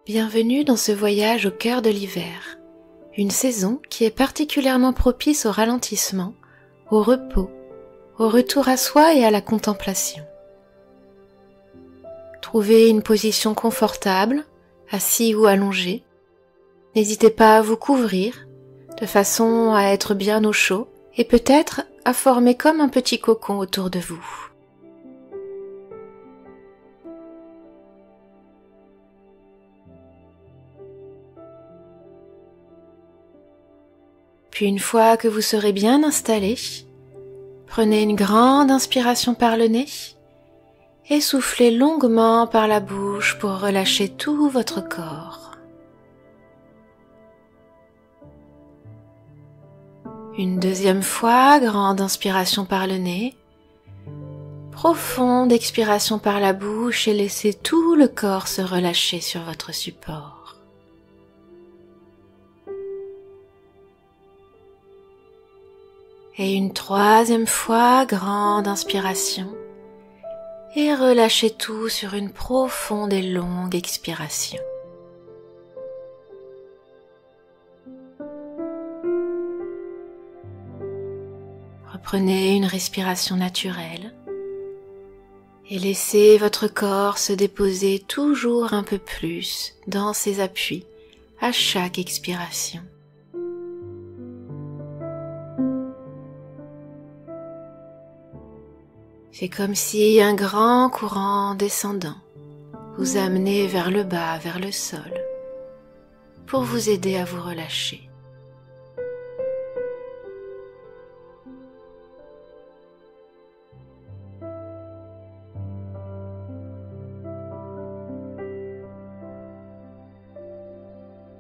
Bienvenue dans ce voyage au cœur de l'hiver, une saison qui est particulièrement propice au ralentissement, au repos, au retour à soi et à la contemplation. Trouvez une position confortable, assis ou allongé. N'hésitez pas à vous couvrir, de façon à être bien au chaud et peut-être à former comme un petit cocon autour de vous. Puis une fois que vous serez bien installé, prenez une grande inspiration par le nez et soufflez longuement par la bouche pour relâcher tout votre corps. Une deuxième fois, grande inspiration par le nez, profonde expiration par la bouche et laissez tout le corps se relâcher sur votre support. Et une troisième fois, grande inspiration et relâchez tout sur une profonde et longue expiration. Reprenez une respiration naturelle et laissez votre corps se déposer toujours un peu plus dans ses appuis à chaque expiration. C'est comme si un grand courant descendant vous amenait vers le bas, vers le sol, pour vous aider à vous relâcher.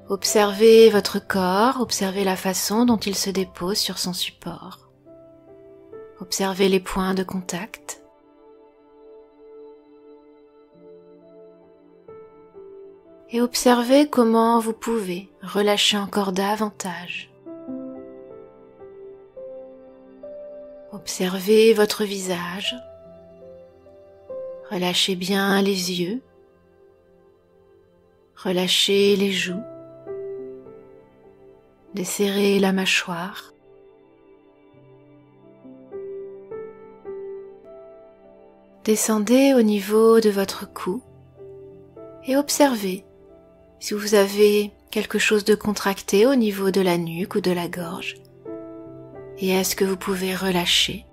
Observez votre corps, observez la façon dont il se dépose sur son support. Observez les points de contact. Et observez comment vous pouvez relâcher encore davantage. Observez votre visage. Relâchez bien les yeux. Relâchez les joues. Desserrez la mâchoire. Descendez au niveau de votre cou et observez si vous avez quelque chose de contracté au niveau de la nuque ou de la gorge. Et est-ce que vous pouvez relâcher?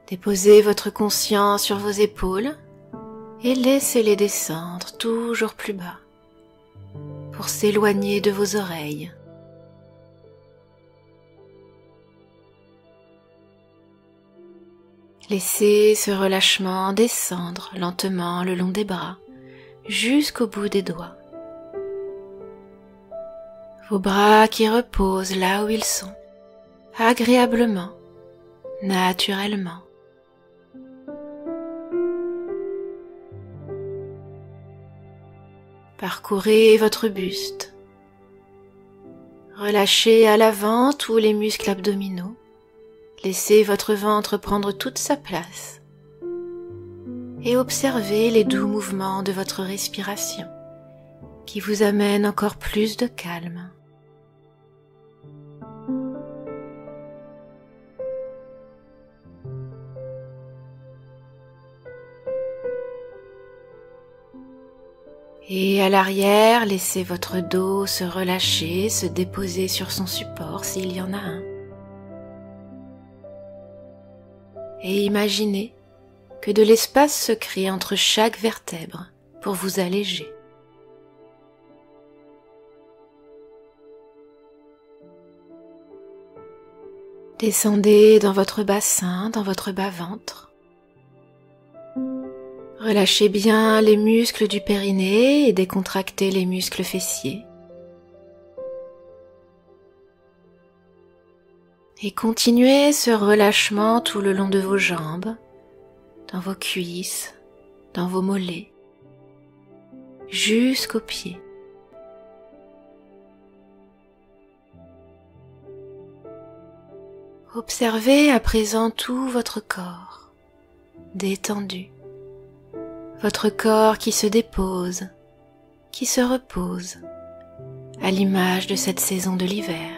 Déposez votre conscience sur vos épaules et laissez-les descendre toujours plus bas pour s'éloigner de vos oreilles. Laissez ce relâchement descendre lentement le long des bras jusqu'au bout des doigts. Vos bras qui reposent là où ils sont, agréablement, naturellement. Parcourez votre buste. Relâchez à l'avant tous les muscles abdominaux. Laissez votre ventre prendre toute sa place et observez les doux mouvements de votre respiration qui vous amènent encore plus de calme. Et à l'arrière, laissez votre dos se relâcher, se déposer sur son support s'il y en a un. Et imaginez que de l'espace se crée entre chaque vertèbre pour vous alléger. Descendez dans votre bassin, dans votre bas-ventre. Relâchez bien les muscles du périnée et décontractez les muscles fessiers. Et continuez ce relâchement tout le long de vos jambes, dans vos cuisses, dans vos mollets, jusqu'aux pieds. Observez à présent tout votre corps, détendu, votre corps qui se dépose, qui se repose, à l'image de cette saison de l'hiver.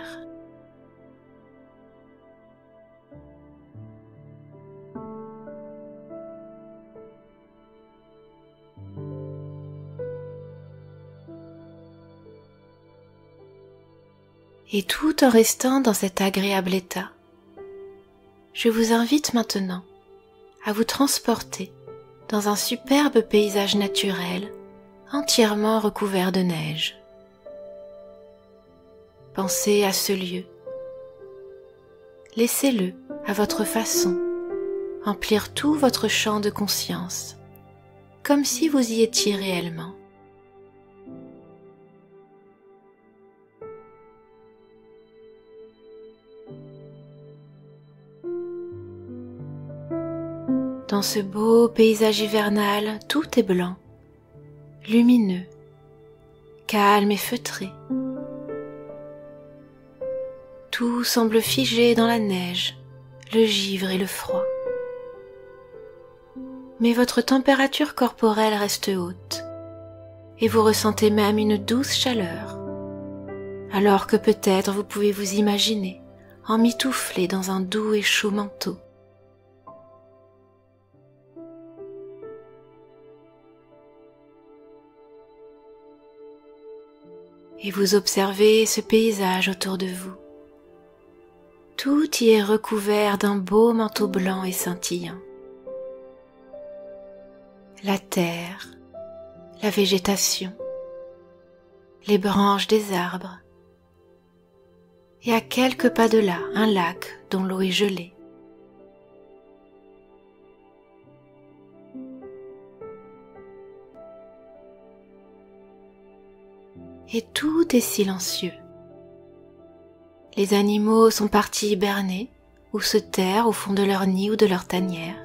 Et tout en restant dans cet agréable état, je vous invite maintenant à vous transporter dans un superbe paysage naturel entièrement recouvert de neige. Pensez à ce lieu. Laissez-le, à votre façon, emplir tout votre champ de conscience, comme si vous y étiez réellement. Dans ce beau paysage hivernal, tout est blanc, lumineux, calme et feutré. Tout semble figé dans la neige, le givre et le froid. Mais votre température corporelle reste haute, et vous ressentez même une douce chaleur, alors que peut-être vous pouvez vous imaginer emmitouflé dans un doux et chaud manteau. Et vous observez ce paysage autour de vous. Tout y est recouvert d'un beau manteau blanc et scintillant. La terre, la végétation, les branches des arbres, et à quelques pas de là, un lac dont l'eau est gelée. Et tout est silencieux. Les animaux sont partis hiberner ou se taire au fond de leur nid ou de leur tanière.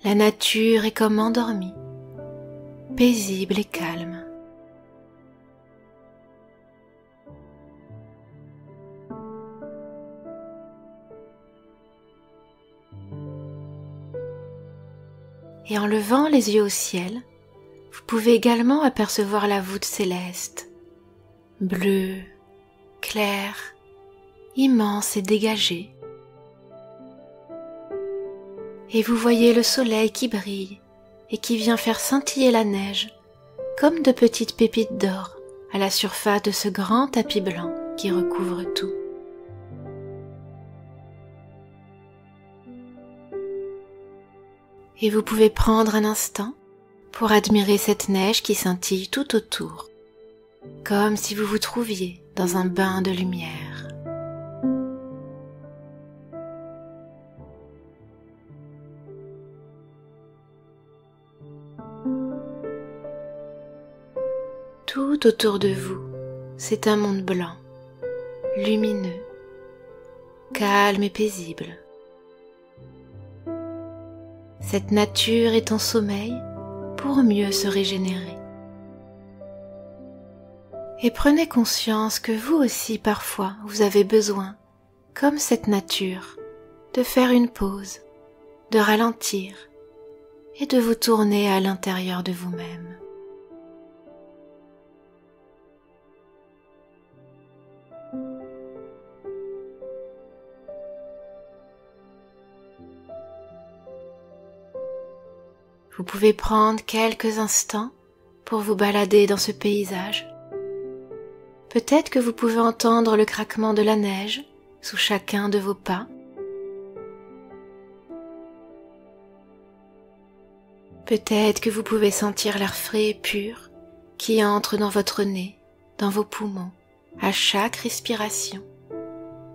La nature est comme endormie, paisible et calme. Et en levant les yeux au ciel, vous pouvez également apercevoir la voûte céleste, bleue, claire, immense et dégagée. Et vous voyez le soleil qui brille et qui vient faire scintiller la neige comme de petites pépites d'or à la surface de ce grand tapis blanc qui recouvre tout. Et vous pouvez prendre un instant pour admirer cette neige qui scintille tout autour, comme si vous vous trouviez dans un bain de lumière. Tout autour de vous, c'est un monde blanc, lumineux, calme et paisible. Cette nature est en sommeil pour mieux se régénérer. Et prenez conscience que vous aussi parfois vous avez besoin, comme cette nature, de faire une pause, de ralentir et de vous tourner à l'intérieur de vous-même. Vous pouvez prendre quelques instants pour vous balader dans ce paysage. Peut-être que vous pouvez entendre le craquement de la neige sous chacun de vos pas. Peut-être que vous pouvez sentir l'air frais et pur qui entre dans votre nez, dans vos poumons, à chaque respiration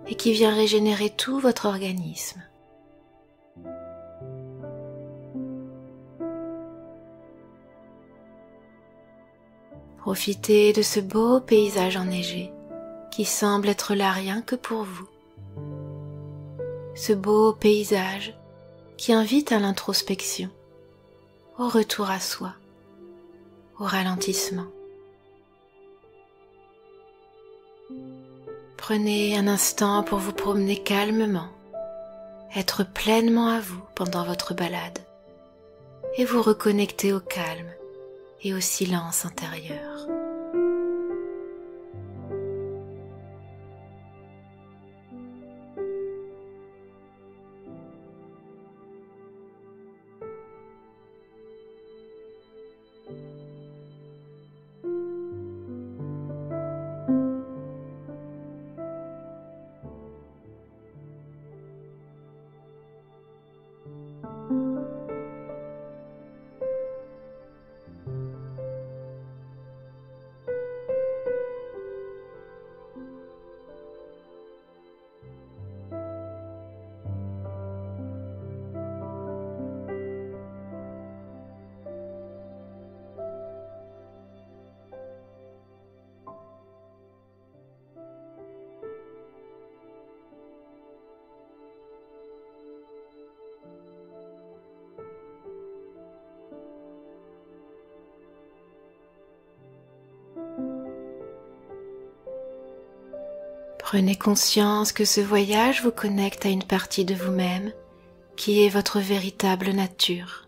et qui vient régénérer tout votre organisme. Profitez de ce beau paysage enneigé qui semble être là rien que pour vous. Ce beau paysage qui invite à l'introspection, au retour à soi, au ralentissement. Prenez un instant pour vous promener calmement, être pleinement à vous pendant votre balade et vous reconnecter au calme et au silence intérieur. Prenez conscience que ce voyage vous connecte à une partie de vous-même qui est votre véritable nature.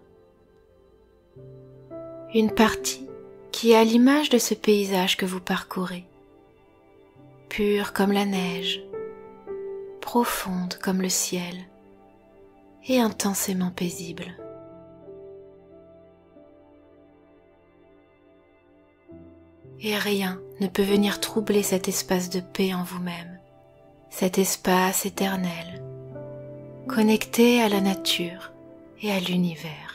Une partie qui est à l'image de ce paysage que vous parcourez, pure comme la neige, profonde comme le ciel et intensément paisible. Et rien ne peut venir troubler cet espace de paix en vous-même, cet espace éternel, connecté à la nature et à l'univers.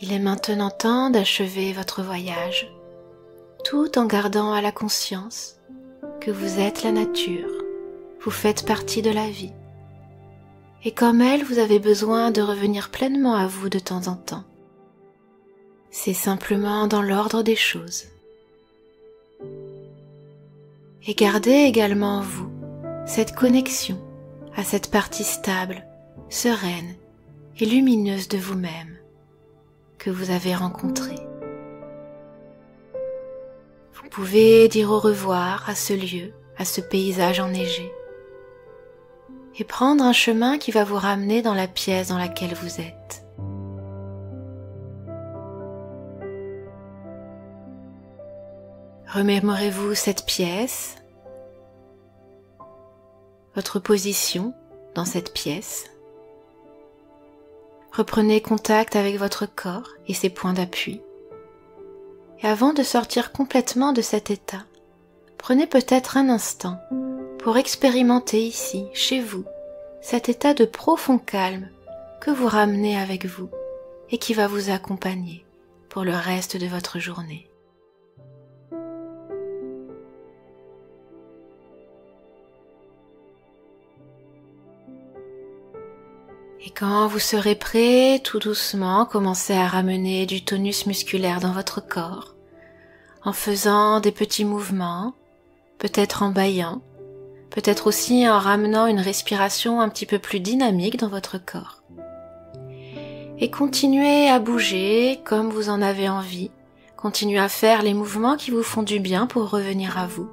Il est maintenant temps d'achever votre voyage, tout en gardant à la conscience que vous êtes la nature, vous faites partie de la vie, et comme elle, vous avez besoin de revenir pleinement à vous de temps en temps. C'est simplement dans l'ordre des choses. Et gardez également en vous cette connexion à cette partie stable, sereine et lumineuse de vous-même que vous avez rencontré. Vous pouvez dire au revoir à ce lieu, à ce paysage enneigé, et prendre un chemin qui va vous ramener dans la pièce dans laquelle vous êtes. Remémorez-vous cette pièce, votre position dans cette pièce. Reprenez contact avec votre corps et ses points d'appui. Et avant de sortir complètement de cet état, prenez peut-être un instant pour expérimenter ici, chez vous, cet état de profond calme que vous ramenez avec vous et qui va vous accompagner pour le reste de votre journée. Et quand vous serez prêt, tout doucement, commencez à ramener du tonus musculaire dans votre corps, en faisant des petits mouvements, peut-être en bâillant, peut-être aussi en ramenant une respiration un petit peu plus dynamique dans votre corps. Et continuez à bouger comme vous en avez envie, continuez à faire les mouvements qui vous font du bien pour revenir à vous.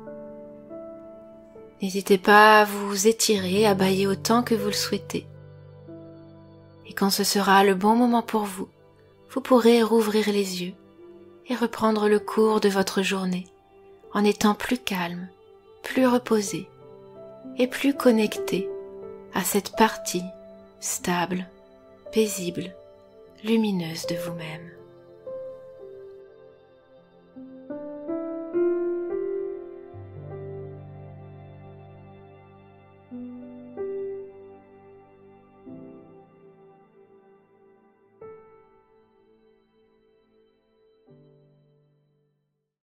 N'hésitez pas à vous étirer, à bâiller autant que vous le souhaitez. Et quand ce sera le bon moment pour vous, vous pourrez rouvrir les yeux et reprendre le cours de votre journée en étant plus calme, plus reposé et plus connecté à cette partie stable, paisible, lumineuse de vous-même.